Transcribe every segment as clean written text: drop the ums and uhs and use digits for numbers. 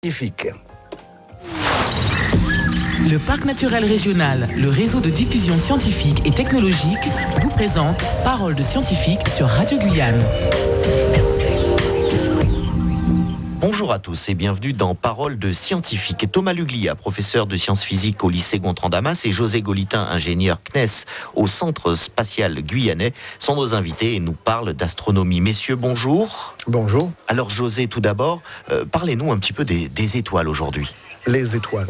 Scientifique. Le Parc naturel régional, le réseau de diffusion scientifique et technologique, vous présente Parole de scientifique sur Radio Guyane. Bonjour à tous et bienvenue dans Parole de scientifique. Thomas Luglia, professeur de sciences physiques au lycée Gontran-Damas, et José Golitin, ingénieur CNES au Centre spatial guyanais, sont nos invités et nous parlent d'astronomie. Messieurs, bonjour. Bonjour. Alors José, tout d'abord, parlez-nous un petit peu des étoiles aujourd'hui. Les étoiles.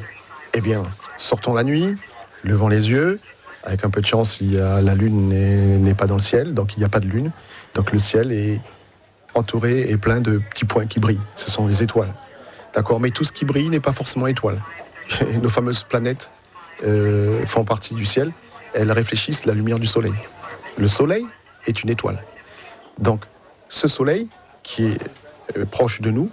Eh bien, sortons la nuit, levons les yeux. Avec un peu de chance, la Lune n'est pas dans le ciel, donc il n'y a pas de Lune. Donc le ciel est entouré et plein de petits points qui brillent. Ce sont les étoiles. D'accord, mais tout ce qui brille n'est pas forcément étoile. Nos fameuses planètes font partie du ciel. Elles réfléchissent la lumière du Soleil. Le Soleil est une étoile. Donc, ce Soleil, qui est proche de nous,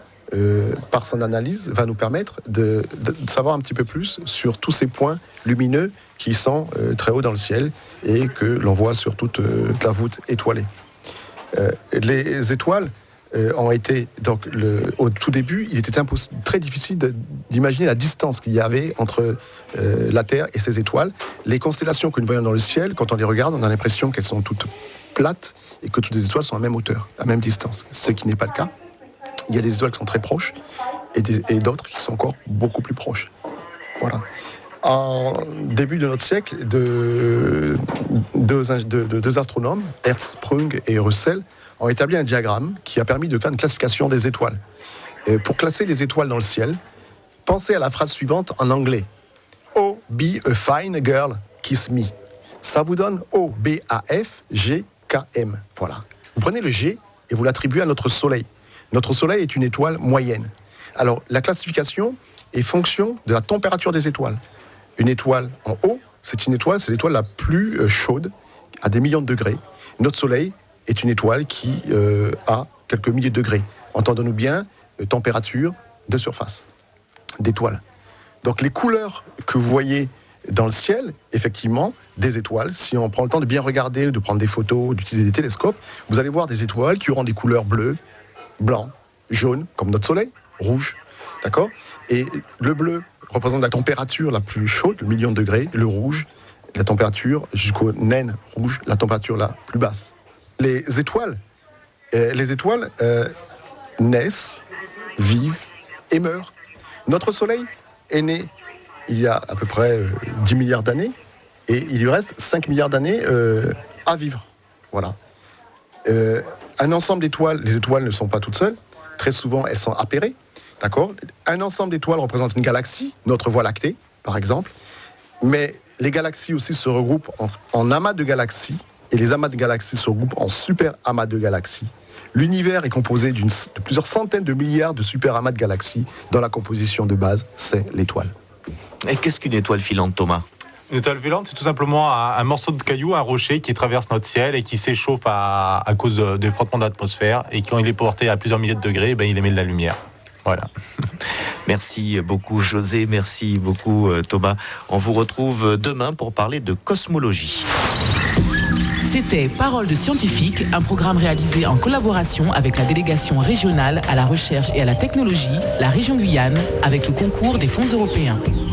par son analyse, va nous permettre de savoir un petit peu plus sur tous ces points lumineux qui sont très hauts dans le ciel et que l'on voit sur toute la voûte étoilée. Les étoiles ont été, donc, au tout début, il était très difficile d'imaginer la distance qu'il y avait entre la Terre et ces étoiles. Les constellations que nous voyons dans le ciel, quand on les regarde, on a l'impression qu'elles sont toutes plates et que toutes les étoiles sont à la même hauteur, à la même distance, ce qui n'est pas le cas. Il y a des étoiles qui sont très proches et d'autres qui sont encore beaucoup plus proches. Voilà. En début de notre siècle, deux astronomes, Hertzsprung et Russell, ont établi un diagramme qui a permis de faire une classification des étoiles. Pour classer les étoiles dans le ciel, pensez à la phrase suivante en anglais. Oh, be a fine girl, kiss me. Ça vous donne O, B, A, F, G, K, M. Voilà. Vous prenez le G et vous l'attribuez à notre Soleil. Notre Soleil est une étoile moyenne. Alors, la classification est fonction de la température des étoiles. Une étoile en haut, c'est l'étoile la plus chaude, à des millions de degrés. Notre Soleil est une étoile qui a quelques milliers de degrés. Entendons-nous bien, température de surface d'étoiles. Donc les couleurs que vous voyez dans le ciel, effectivement, des étoiles, si on prend le temps de bien regarder, de prendre des photos, d'utiliser des télescopes, vous allez voir des étoiles qui auront des couleurs bleues, blanc, jaune, comme notre Soleil, rouge, d'accord ? Et le bleu représente la température la plus chaude, le million de degrés, le rouge, la température jusqu'au naine rouge, la température la plus basse. Les étoiles naissent, vivent et meurent. Notre Soleil est né il y a à peu près 10 milliards d'années et il lui reste 5 milliards d'années à vivre. Voilà. Un ensemble d'étoiles, les étoiles ne sont pas toutes seules, très souvent elles sont appairées, d'accord ? Un ensemble d'étoiles représente une galaxie, notre Voie lactée par exemple, mais les galaxies aussi se regroupent en amas de galaxies, et les amas de galaxies se regroupent en super amas de galaxies. L'univers est composé de plusieurs centaines de milliards de super amas de galaxies, dont la composition de base, c'est l'étoile. Et qu'est-ce qu'une étoile filante, Thomas ? Une étoile filante, c'est tout simplement un morceau de caillou, un rocher qui traverse notre ciel et qui s'échauffe à cause des frottements d'atmosphère. Et quand il est porté à plusieurs milliers de degrés, il émet de la lumière. Voilà. Merci beaucoup José, merci beaucoup Thomas. On vous retrouve demain pour parler de cosmologie. C'était Parole de scientifique, un programme réalisé en collaboration avec la délégation régionale à la recherche et à la technologie, la région Guyane, avec le concours des fonds européens.